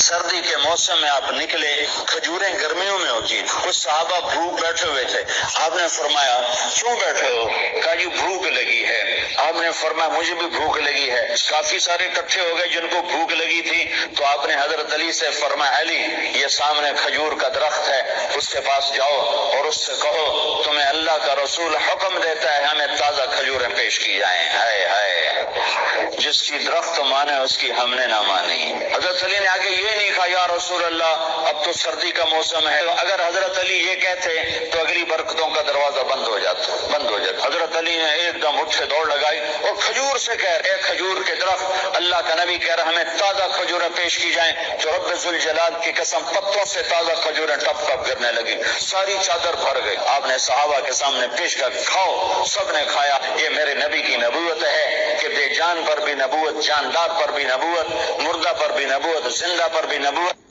سردی کے موسم میں آپ نکلے، کھجوریں گرمیوں میں ہوتی ہیں، کچھ صحابہ بھوک بیٹھے ہوئے تھے، آپ نے فرمایا کیوں بیٹھے ہو؟ کہا جی بھوک لگی ہے۔ آپ نے فرمایا مجھے بھی بھوک لگی ہے۔ کافی سارے اکٹھے ہو گئے جن کو بھوک لگی تھی، تو آپ نے حضرت علی سے فرمایا علی یہ سامنے کھجور کا درخت ہے، اس کے پاس جاؤ اور اس سے کہو تمہیں اللہ کا رسول حکم دیتا ہے ہمیں تازہ کھجوریں پیش کی جائیں۔ ہائے ہائے، جس کی درخت مانے اس کی ہم نے نہ مانی۔ حضرت علی نے آگے یہ نہیں کہا یا رسول اللہ اب تو سردی کا موسم ہے، اگر حضرت علی یہ کہتے تو اگلی برکتوں کا دروازہ بند ہو جاتا۔ حضرت علی نے ایک دم اٹھے دوڑ لگائی اور کھجور سے کہہ رہے کھجور کے درخت، اللہ کا نبی کہہ رہا ہمیں تازہ کھجوریں پیش کی جائیں، تو رب ذوالجلال کی قسم پتوں سے تازہ کھجوریں ٹپ ٹپ گرنے لگی، ساری چادر بھر گئی۔ آپ نے صحابہ کے سامنے پیش کر کھاؤ، سب نے کھایا۔ یہ میرے نبی کی نبوت ہے کہ بے جان پر بھی نبوت، جاندار پر بھی نبوت، مردہ پر بھی نبوت، زندہ پر بھی نبوت۔